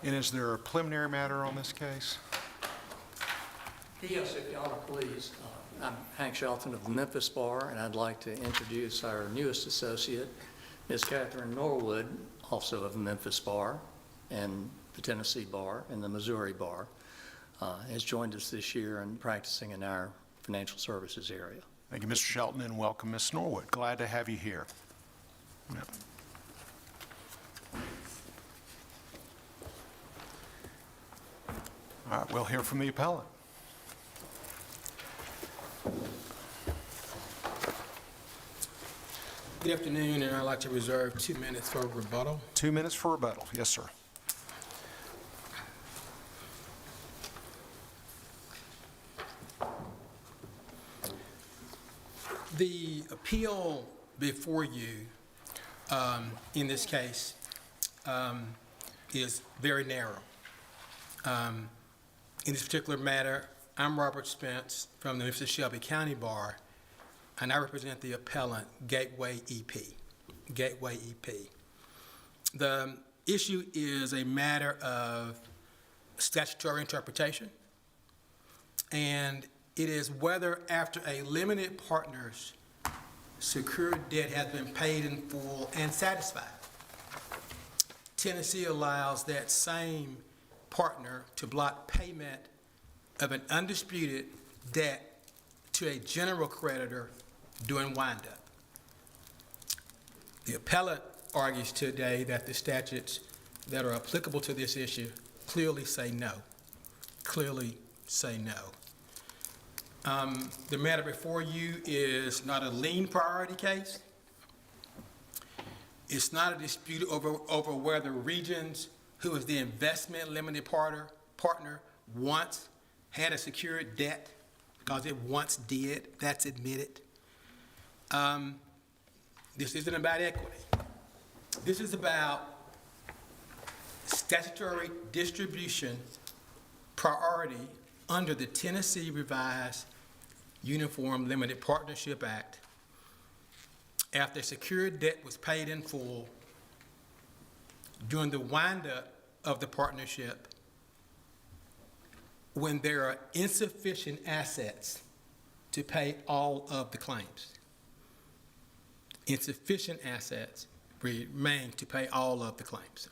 And is there a preliminary matter on this case? Yes, if y'all are pleased. I'm Hank Shelton of the Memphis Bar, and I'd like to introduce our newest associate, Ms. Catherine Norwood, also of the Memphis Bar and the Tennessee Bar and the Missouri Bar, has joined us this year and practicing in our financial services area. Thank you, Mr. Shelton, and welcome, Ms. Norwood. Glad to have you here. Yeah. All right, we'll hear from the appellant. Good afternoon, and I'd like to reserve 2 minutes for rebuttal. 2 minutes for rebuttal. Yes, sir. The appeal before you in this case is very narrow. In this particular matter, I'm Robert Spence from the Memphis Shelby County Bar, and I represent the appellant, Gateway EP. Gateway EP. The issue is a matter of statutory interpretation, and it is whether after a limited partner's secured debt has been paid in full and satisfied, Tennessee allows that same partner to block payment of an undisputed debt to a general creditor during windup. The appellant argues today that the statutes that are applicable to this issue clearly say no. Clearly say no. The matter before you is not a lien priority case. It's not a dispute over whether Regions, who is the investment limited partner, once had a secured debt, because it once did. That's admitted. This isn't about equity. This is about statutory distribution priority under the Tennessee Revised Uniform Limited Partnership Act. After secured debt was paid in full during the windup of the partnership, when there are insufficient assets to pay all of the claims. Insufficient assets remain to pay all of the claims.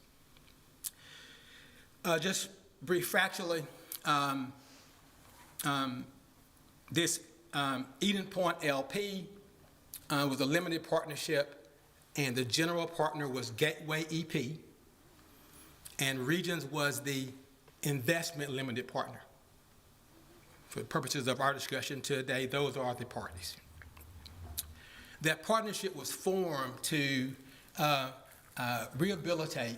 Just brief factually, this Eden Pointe LP was a limited partnership, and the general partner was Gateway EP, and Regions was the investment limited partner. For the purposes of our discussion today, those are the parties. That partnership was formed to rehabilitate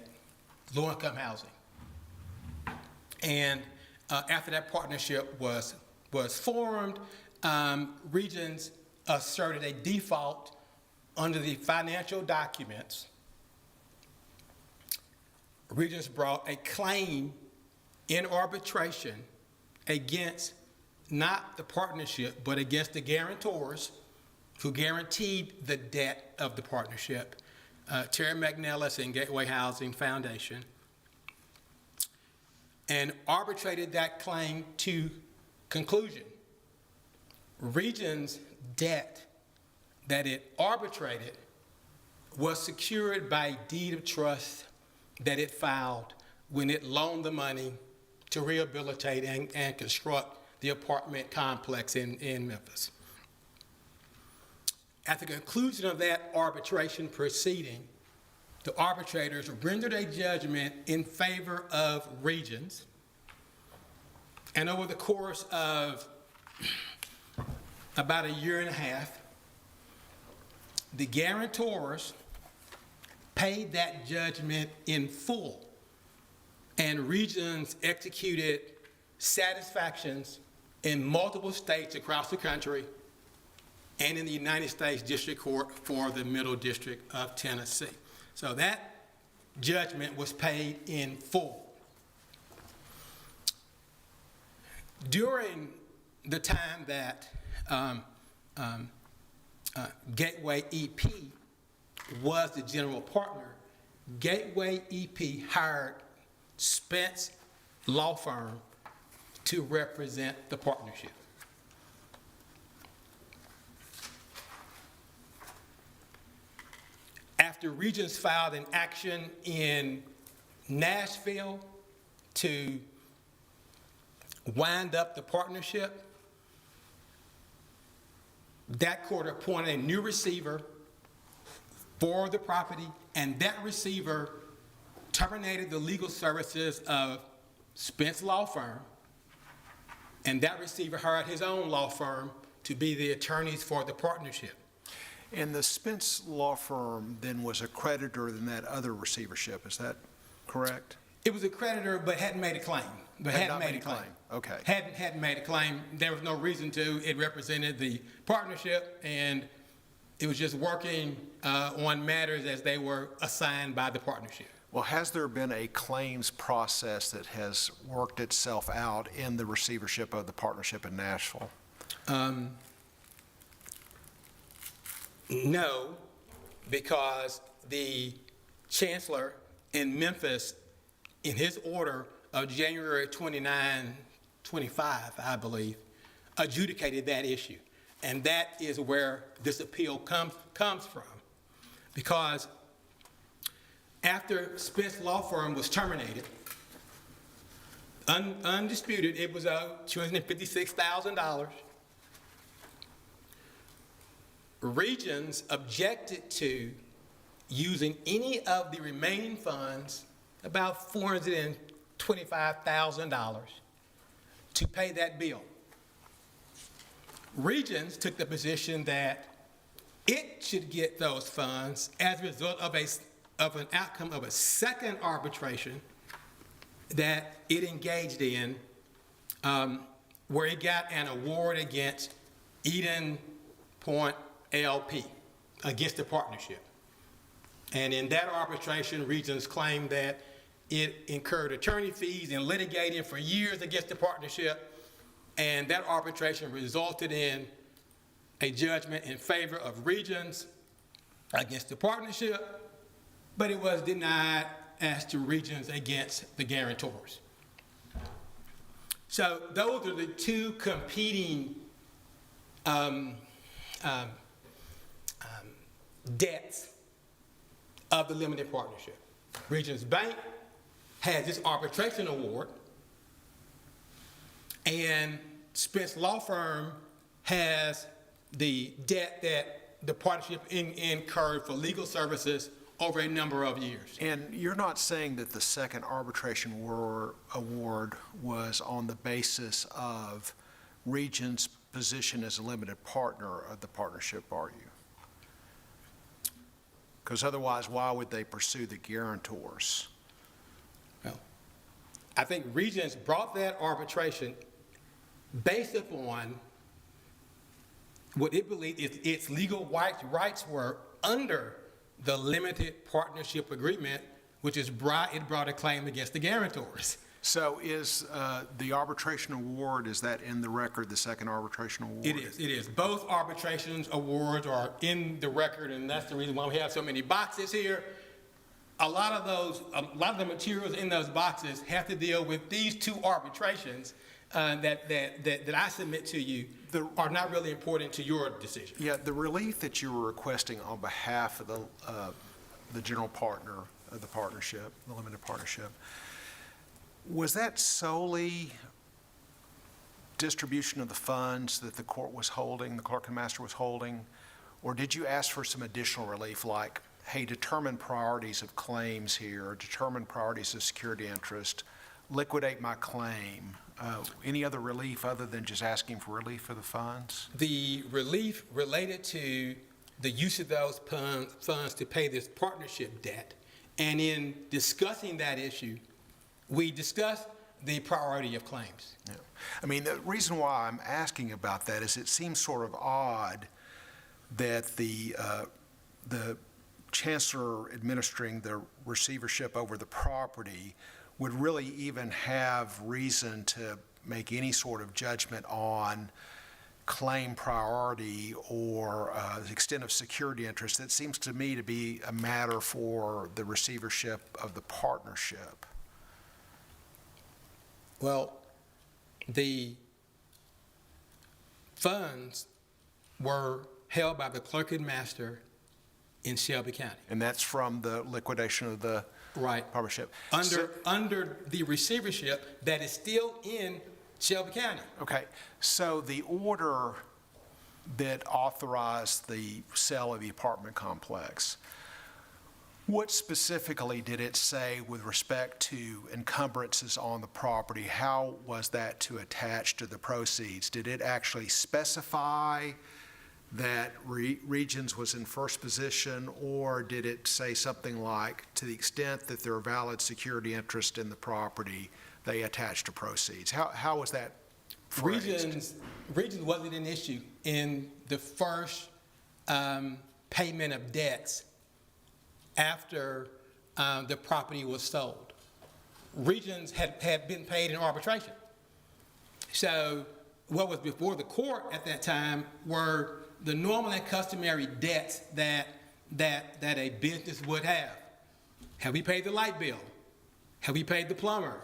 low-income housing. And after that partnership was formed, Regions asserted a default under the financial documents. Regions brought a claim in arbitration against not the partnership, but against the guarantors who guaranteed the debt of the partnership, Terry McNellis and Gateway Housing Foundation, and arbitrated that claim to conclusion. Regions' debt that it arbitrated was secured by deed of trust that it filed when it loaned the money to rehabilitate and construct the apartment complex in Memphis. At the conclusion of that arbitration proceeding, the arbitrators rendered a judgment in favor of Regions, and over the course of about a year and a half, the guarantors paid that judgment in full, and Regions executed satisfactions in multiple states across the country and in the United States District Court for the Middle District of Tennessee. So that judgment was paid in full. During the time that Gateway EP was the general partner, Gateway EP hired Spence Law Firm to represent the partnership. After Regions filed an action in Nashville to wind up the partnership, that court appointed a new receiver for the property, and that receiver terminated the legal services of Spence Law Firm, and that receiver hired his own law firm to be the attorneys for the partnership. And the Spence Law Firm then was a creditor in that other receivership, is that correct? It was a creditor, but hadn't made a claim. Had not made a claim. Okay. Hadn't made a claim. There was no reason to. It represented the partnership, and it was just working on matters as they were assigned by the partnership. Well, has there been a claims process that has worked itself out in the receivership of the partnership in Nashville? No, because the chancellor in Memphis, in his order of January 29, 25, I believe, adjudicated that issue. And that is where this appeal comes from. Because after Spence Law Firm was terminated, undisputed, it was $256,000. Regions objected to using any of the remaining funds, about $425,000, to pay that bill. Regions took the position that it should get those funds as a result of an outcome of a second arbitration that it engaged in, where it got an award against Pointe LP, against the partnership. And in that arbitration, Regions claimed that it incurred attorney fees and litigating for years against the partnership, and that arbitration resulted in a judgment in favor of Regions against the partnership, but it was denied as to Regions against the guarantors. So those are the two competing debts of the limited partnership. Regions Bank has this arbitration award, and Spence Law Firm has the debt that the partnership incurred for legal services over a number of years. And you're not saying that the second arbitration award was on the basis of Regions' position as a limited partner of the partnership, are you? Because otherwise, why would they pursue the guarantors? Well, I think Regions brought that arbitration based upon what it believed its legal rights were under the limited partnership agreement, which is it brought a claim against the guarantors. So is the arbitration award, is that in the record, the second arbitration award? It is. Both arbitrations awards are in the record, and that's the reason why we have so many boxes here. A lot of the materials in those boxes have to deal with these two arbitrations that I submit to you are not really important to your decision. Yeah, the relief that you were requesting on behalf of the general partner of the partnership, the limited partnership, was that solely distribution of the funds that the court was holding, the clerk and master was holding, or did you ask for some additional relief like, hey, determine priorities of claims here, determine priorities of security interest, liquidate my claim? Any other relief other than just asking for relief for the funds? The relief related to the use of those funds to pay this partnership debt, and in discussing that issue, we discussed the priority of claims. Yeah. I mean, the reason why I'm asking about that is it seems sort of odd that the chancellor administering the receivership over the property would really even have reason to make any sort of judgment on claim priority or the extent of security interest. That seems to me to be a matter for the receivership of the partnership. Well, the funds were held by the clerk and master in Shelby County. And that's from the liquidation of the Right. partnership. Under the receivership that is still in Shelby County. Okay, so the order that authorized the sale of the apartment complex, what specifically did it say with respect to encumbrances on the property? How was that to attach to the proceeds? Did it actually specify that Regions was in first position, or did it say something like, to the extent that there are valid security interest in the property, they attach to proceeds? How was that phrased? Regions wasn't an issue in the first payment of debts after the property was sold. Regions had been paid in arbitration. So what was before the court at that time were the normal and customary debts that a business would have. Have we paid the light bill? Have we paid the plumber?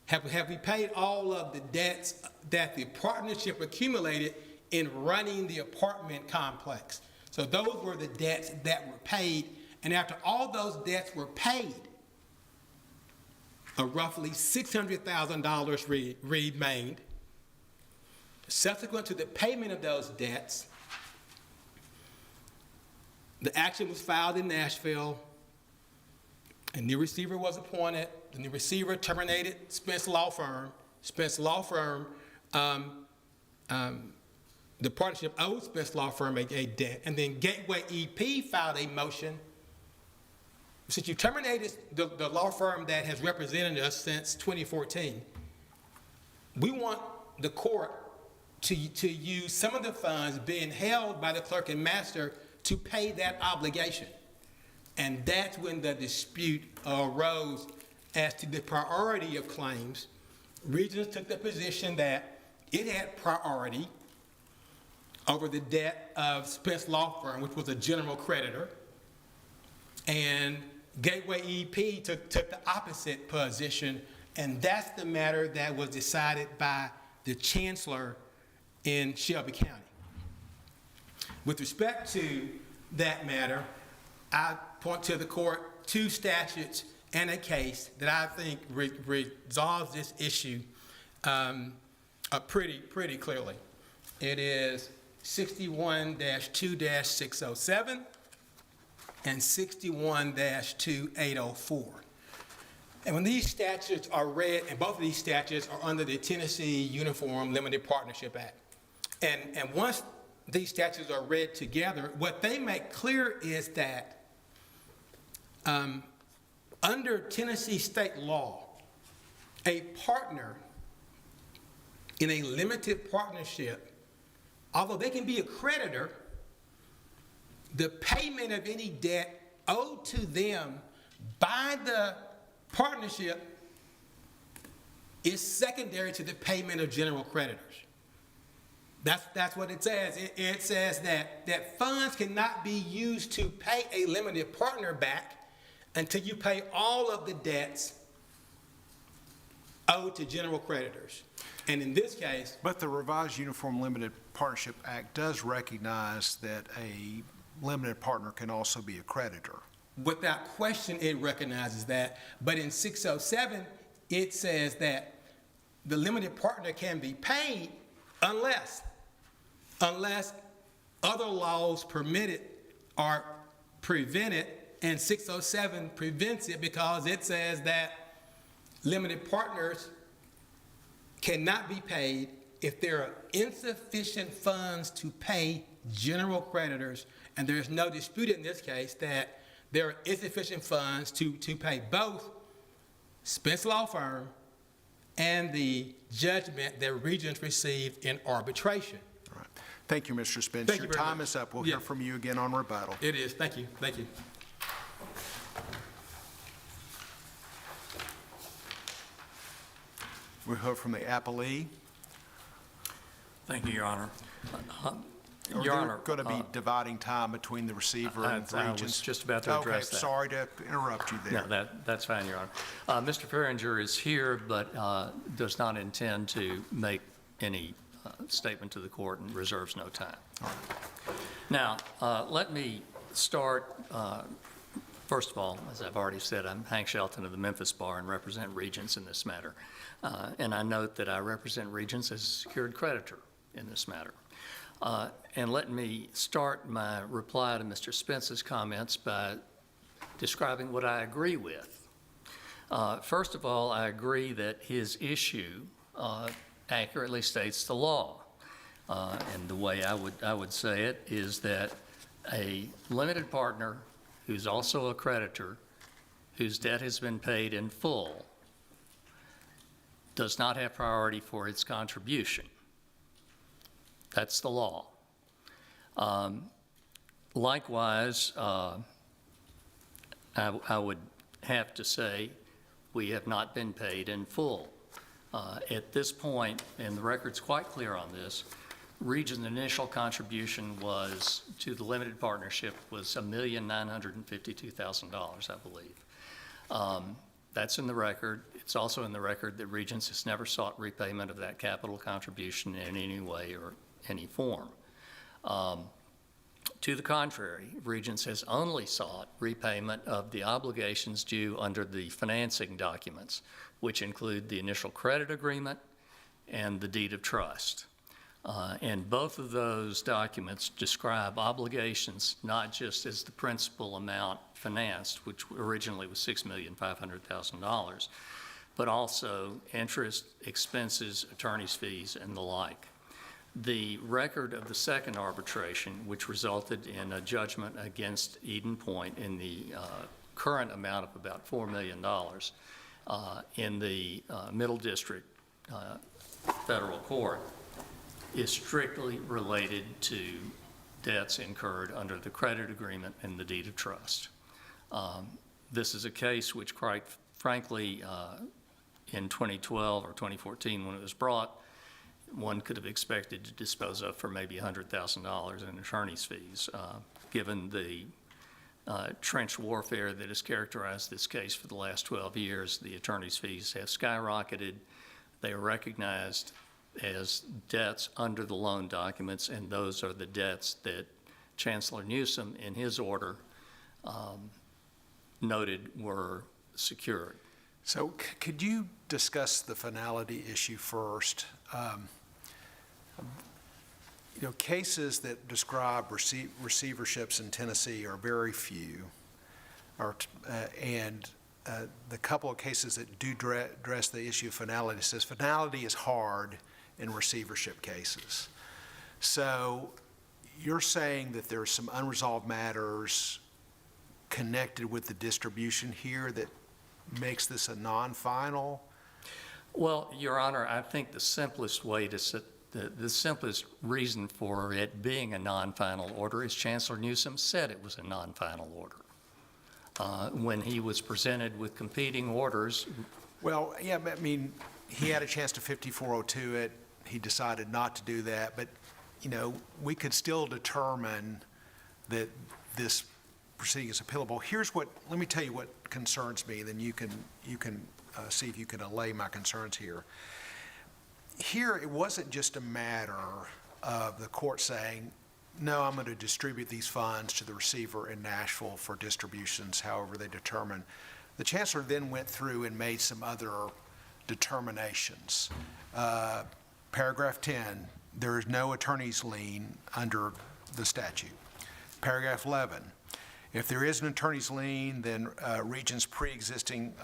Have we paid all of the debts that the partnership accumulated in running the apartment complex? So those were the debts that were paid, and after all those debts were paid, roughly $600,000 remained. Subsequent to the payment of those debts, the action was filed in Nashville. A new receiver was appointed. The new receiver terminated Spence Law Firm. Spence Law Firm, the partnership owed Spence Law Firm a debt. And then Gateway EP filed a motion. Since you terminated the law firm that has represented us since 2014, we want the court to use some of the funds being held by the clerk and master to pay that obligation. And that's when the dispute arose as to the priority of claims. Regions took the position that it had priority over the debt of Spence Law Firm, which was a general creditor. And Gateway EP took the opposite position, and that's the matter that was decided by the chancellor in Shelby County. With respect to that matter, I point to the court 2 statutes and a case that I think resolves this issue pretty clearly. It is 61-2-607 and 61-2804. And when these statutes are read, and both of these statutes are under the Tennessee Uniform Limited Partnership Act, and once these statutes are read together, what they make clear is that under Tennessee state law, a partner in a limited partnership, although they can be a creditor, the payment of any debt owed to them by the partnership is secondary to the payment of general creditors. That's what it says. It says that funds cannot be used to pay a limited partner back until you pay all of the debts owed to general creditors. And in this case... But the revised Uniform Limited Partnership Act does recognize that a limited partner can also be a creditor. Without question, it recognizes that. But in 607, it says that the limited partner can be paid unless other laws permit it or prevent it, and 607 prevents it because it says that limited partners cannot be paid if there are insufficient funds to pay general creditors, and there's no dispute in this case that there are insufficient funds to pay both Spence Law Firm and the judgment that Regions received in arbitration. All right. Thank you, Mr. Spence. Thank you Your very time much. is up. We'll Yeah. hear from you again on rebuttal. It is. Thank you. Thank you. We'll hear from the appellee. Thank you, Your Honor. Or Your they're Honor, going to be dividing time between the receiver and I Regents? was just about to address that. Okay, sorry to interrupt you there. No, that's fine, Your Honor. Mr. Ferringer is here, but does not intend to make any statement to the court and reserves no time. Now, let me start, first of all, as I've already said, I'm Hank Shelton of the Memphis Bar and represent Regents in this matter. And I note that I represent Regents as a secured creditor in this matter. And let me start my reply to Mr. Spence's comments by describing what I agree with. First of all, I agree that his issue accurately states the law. And the way I would say it is that a limited partner who's also a creditor, whose debt has been paid in full, does not have priority for its contribution. That's the law. Likewise, I would have to say we have not been paid in full. At this point, and the record's quite clear on this, Region's initial contribution was to the limited partnership was $1,952,000, I believe. That's in the record. It's also in the record that Regents has never sought repayment of that capital contribution in any way or any form. To the contrary, Regents has only sought repayment of the obligations due under the financing documents, which include the initial credit agreement and the deed of trust. And both of those documents describe obligations not just as the principal amount financed, which originally was $6,500,000, but also interest, expenses, attorney's fees, and the like. The record of the second arbitration, which resulted in a judgment against Eden Pointe in the current amount of about $4 million in the Middle District Federal Court, is strictly related to debts incurred under the credit agreement and the deed of trust. This is a case which, quite frankly, in 2012 or 2014 when it was brought, one could have expected to dispose of for maybe $100,000 in attorney's fees. Given the trench warfare that has characterized this case for the last 12 years, the attorney's fees have skyrocketed. They are recognized as debts under the loan documents, and those are the debts that Chancellor Newsom, in his order, noted were secured. So could you discuss the finality issue first? Cases that describe receiverships in Tennessee are very few, and the couple of cases that do address the issue of finality says finality is hard in receivership cases. So you're saying that there's some unresolved matters connected with the distribution here that makes this a non-final? Well, Your Honor, I think the simplest way to the simplest reason for it being a non-final order is Chancellor Newsom said it was a non-final order. When he was presented with competing orders. Well, yeah, I mean, he had a chance to 5402 it. He decided not to do that, but, we could still determine that this proceeding is appealable. Let me tell you what concerns me, then you can see if you can allay my concerns here. Here, it wasn't just a matter of the court saying, no, I'm going to distribute these funds to the receiver in Nashville for distributions, however they determine. The chancellor then went through and made some other determinations. Paragraph 10, there is no attorney's lien under the statute. Paragraph 11, if there is an attorney's lien, then Regent's pre-existing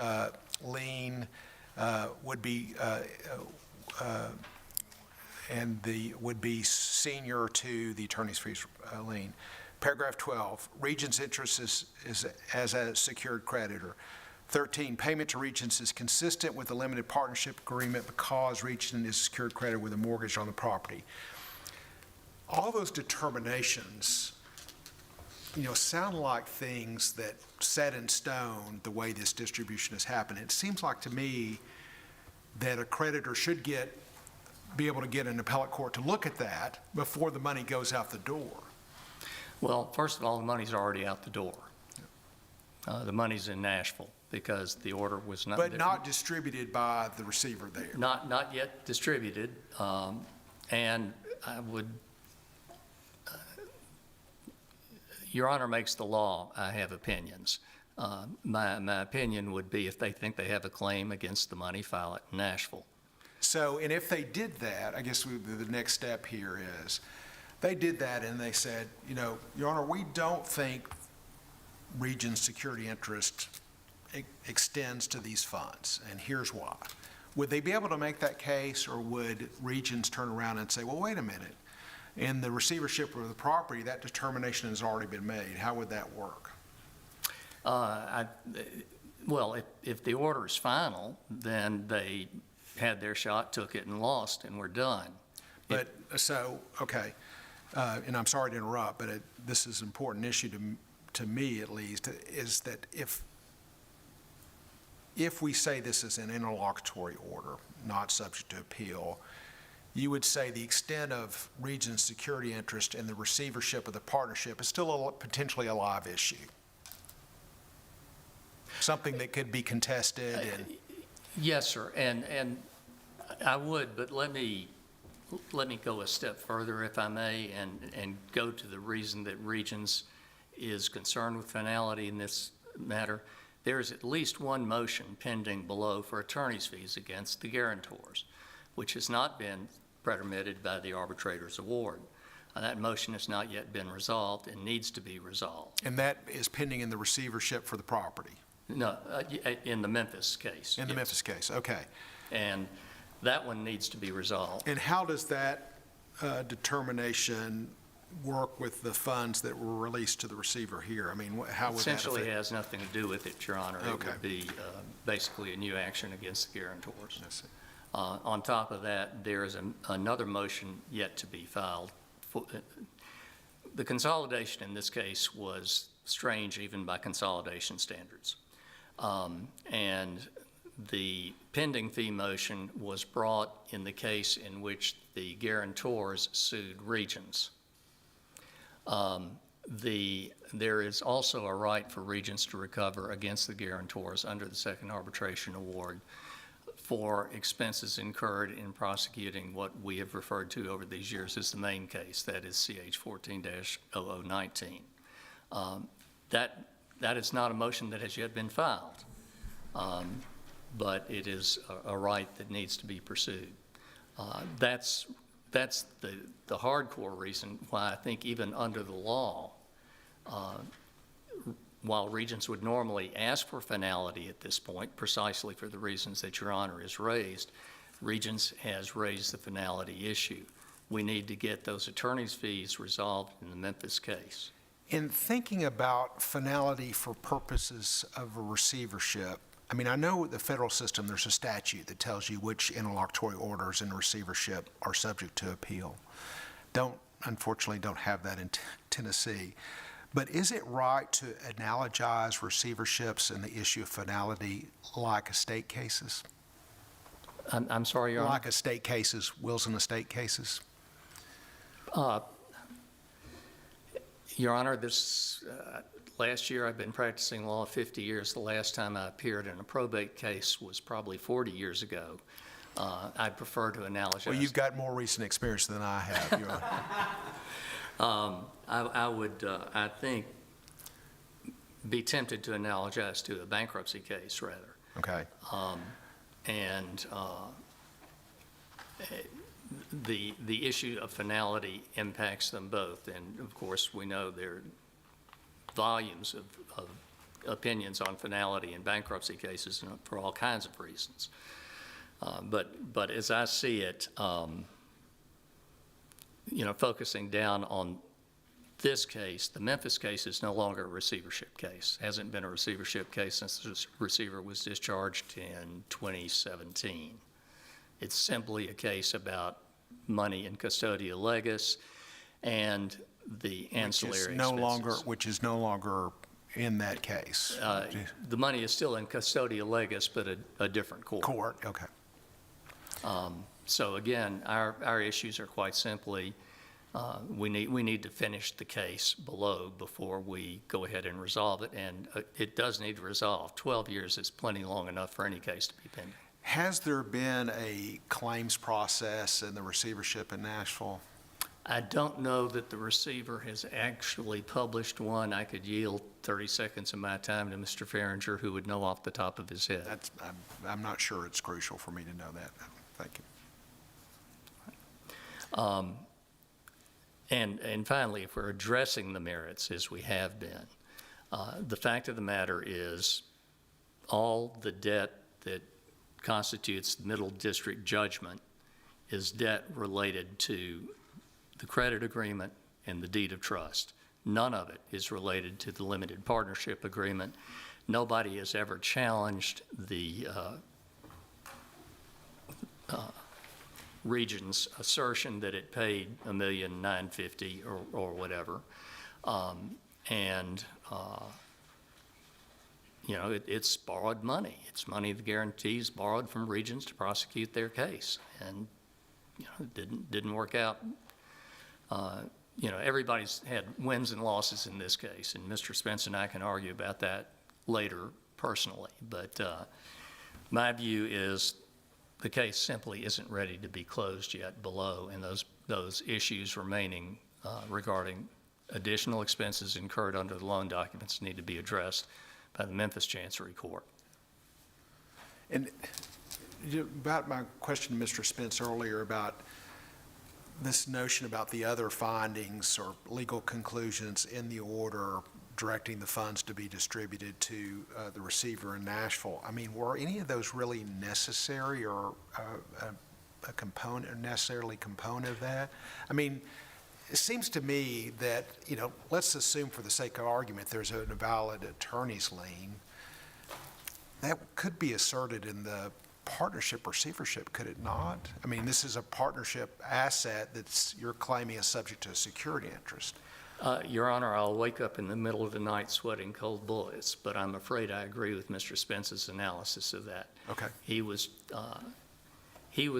lien would be would be senior to the attorney's fees lien. Paragraph 12, Regent's interest is as a secured creditor. 13, payment to Regents is consistent with the limited partnership agreement because Regent is a secured creditor with a mortgage on the property. All those determinations, sound like things that set in stone the way this distribution has happened. It seems like to me that a creditor should get be able to get an appellate court to look at that before the money goes out the door? Well, first of all, the money's already out the door. The money's in Nashville because the order was not. But not distributed by the receiver there? Not yet distributed, and I would, Your Honor makes the law, I have opinions. My opinion would be if they think they have a claim against the money, file it in Nashville. So, and if they did that, I guess the next step here is, they did that and they said, you know, Your Honor, we don't think Region's security interest extends to these funds, and here's why. Would they be able to make that case, or would Regions turn around and say, well, wait a minute, in the receivership of the property, that determination has already been made? How would that work? Well, if the order is final, then they had their shot, took it, and lost, and we're done. But, so, okay, and I'm sorry to interrupt, but this is an important issue to me at least, is that if we say this is an interlocutory order, not subject to appeal, you would say the extent of Region's security interest in the receivership of the partnership is still potentially a live issue? Something that could be contested and... Yes, sir, and I would, but let me go a step further, if I may, and go to the reason that Regions is concerned with finality in this matter. There is at least one motion pending below for attorney's fees against the guarantors, which has not been pretermitted by the arbitrator's award. That motion has not yet been resolved and needs to be resolved. And that is pending in the receivership for the property? No, in the Memphis case. In the yes. Memphis case, okay. And that one needs to be resolved. And how does that determination work with the funds that were released to the receiver here? I mean, how would that affect? Essentially has nothing to do with it, Your Honor. Okay. It would be basically a new action against the guarantors. I see. On top of that, there is another motion yet to be filed. The consolidation in this case was strange even by consolidation standards. And the pending fee motion was brought in the case in which the guarantors sued Regions. There is also a right for Regions to recover against the guarantors under the second arbitration award for expenses incurred in prosecuting what we have referred to over these years as the main case, that is CH 14-0019. That is not a motion that has yet been filed, but it is a right that needs to be pursued. That's the hardcore reason why I think even under the law, while Regions would normally ask for finality at this point, precisely for the reasons that Your Honor has raised, Regions has raised the finality issue. We need to get those attorney's fees resolved in the Memphis case. In thinking about finality for purposes of a receivership, I mean, I know the federal system, there's a statute that tells you which interlocutory orders in receivership are subject to appeal. Unfortunately, don't have that in Tennessee. But is it right to analogize receiverships and the issue of finality like estate cases? I'm sorry, Your Honor? Like estate cases, wills and estate cases? Your Honor, last year I've been practicing law 50 years. The last time I appeared in a probate case was probably 40 years ago. I'd prefer to analogize. Well, you've got more recent experience than I have, Your Honor. I would, I think, be tempted to analogize to a bankruptcy case, rather. Okay. And the issue of finality impacts them both. And, of course, we know there are volumes of opinions on finality in bankruptcy cases for all kinds of reasons. But as I see it, focusing down on this case, the Memphis case is no longer a receivership case. Hasn't been a receivership case since the receiver was discharged in 2017. It's simply a case about money in custodial legis and the ancillary expenses. Which is no longer in that case. The money is still in custodial legis, but a different court. Court, okay. So again, our issues are quite simply, we need to finish the case below before we go ahead and resolve it, and it does need to resolve. 12 years is plenty long enough for any case to be pending. Has there been a claims process in the receivership in Nashville? I don't know that the receiver has actually published one. I could yield 30 seconds of my time to Mr. Farringer, who would know off the top of his head. I'm not sure it's crucial for me to know that. Thank you. And finally, if we're addressing the merits, as we have been, the fact of the matter is all the debt that constitutes the Middle District judgment is debt related to the credit agreement and the deed of trust. None of it is related to the limited partnership agreement. Nobody has ever challenged the Region's assertion that it paid $1,950,000 or whatever. You know, it's borrowed money. It's money the guarantees borrowed from Regions to prosecute their case. And, you know, it didn't work out. You know, everybody's had wins and losses in this case, and Mr. Spence and I can argue about that later personally. But my view is the case simply isn't ready to be closed yet below, and those issues remaining regarding additional expenses incurred under the loan documents need to be addressed by the Memphis Chancery Court. And about my question to Mr. Spence earlier about this notion about the other findings or legal conclusions in the order directing the funds to be distributed to the receiver in Nashville, I mean, were any of those really necessary or a component, necessarily component of that? I mean, it seems to me that, you know, let's assume for the sake of argument there's a valid attorney's lien. That could be asserted in the partnership receivership, could it not? I mean, this is a partnership asset that's you're claiming is subject to a security interest. Your Honor, I'll wake up in the middle of the night sweating cold bullets, but I'm afraid I agree with Mr. Spence's analysis of that. Okay. He was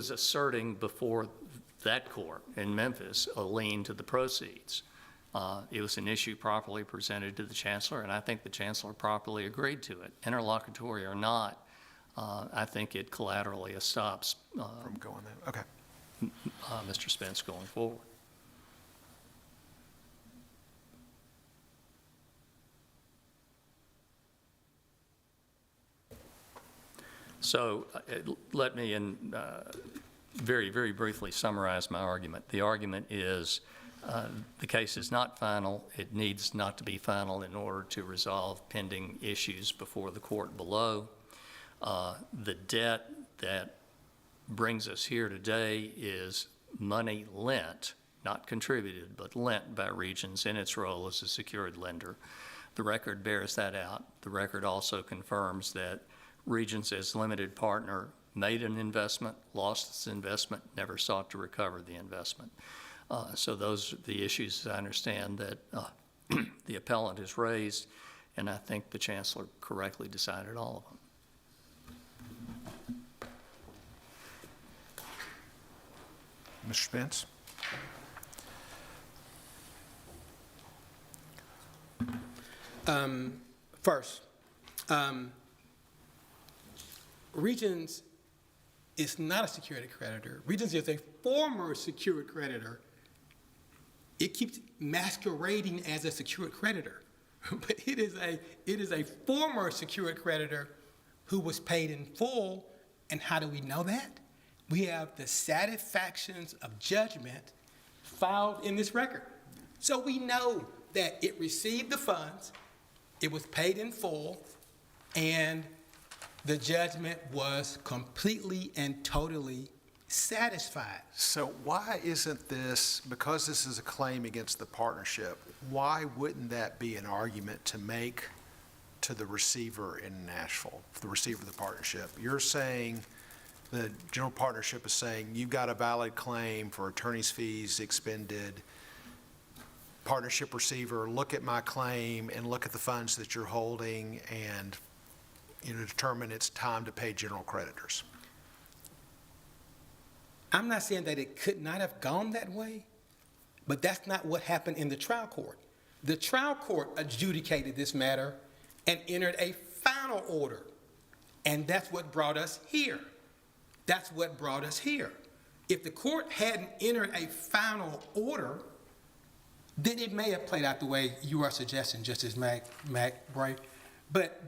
asserting before that court in Memphis a lien to the proceeds. It was an issue properly presented to the chancellor, and I think the chancellor properly agreed to it. Interlocutory or not, I think it collaterally stops From going there, okay. Mr. Spence going forward. So let me very, very briefly summarize my argument. The argument is the case is not final. It needs not to be final in order to resolve pending issues before the court below. The debt that brings us here today is money lent, not contributed, but lent by Regions in its role as a secured lender. The record bears that out. The record also confirms that Regions as limited partner made an investment, lost its investment, never sought to recover the investment. So those are the issues, I understand, that the appellant has raised, and I think the chancellor correctly decided all of them. Mr. Spence? First, Regions is not a security creditor. Regions is a former secured creditor. It keeps masquerading as a secured creditor, but it is a former secured creditor who was paid in full. And how do we know that? We have the satisfactions of judgment filed in this record. So we know that it received the funds, it was paid in full, and the judgment was completely and totally satisfied. So why isn't this, because this is a claim against the partnership, why wouldn't that be an argument to make to the receiver in Nashville, the receiver of the partnership? You're saying, the general partnership is saying, you've got a valid claim for attorney's fees expended. Partnership receiver, look at my claim and look at the funds that you're holding and, you know, determine it's time to pay general creditors. I'm not saying that it could not have gone that way, but that's not what happened in the trial court. The trial court adjudicated this matter and entered a final order, and that's what brought us here. That's what brought us here. If the court hadn't entered a final order, then it may have played out the way you are suggesting, Justice McBride. But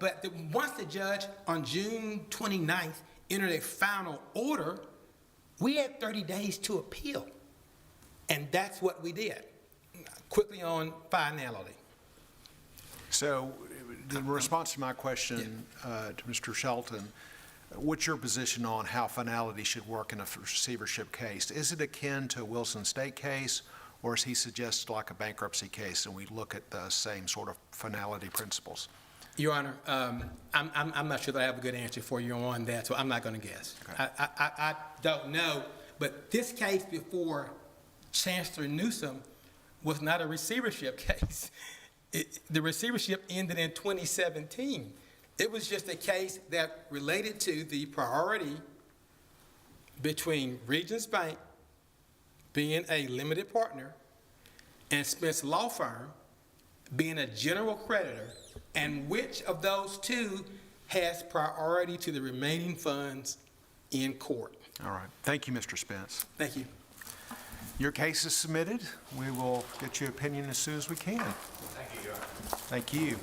once the judge on June 29th entered a final order, we had 30 days to appeal. And that's what we did. Quickly on finality. So, the response to my question to Mr. Shelton, what's your position on how finality should work in a receivership case? Is it akin to a Wilson State case, or is he suggested like a bankruptcy case and we look at the same sort of finality principles? Your Honor, I'm not sure that I have a good answer for you on that, so I'm not going to guess. Okay. I don't know, but this case before Chancellor Newsom was not a receivership case. The receivership ended in 2017. It was just a case that related to the priority between Regions Bank being a limited partner and Spence Law Firm being a general creditor, and which of those two has priority to the remaining funds in court. All right. Thank you, Mr. Spence. Thank you. Your case is submitted. We will get your opinion as soon as we can. Thank you, Your Honor. Thank you.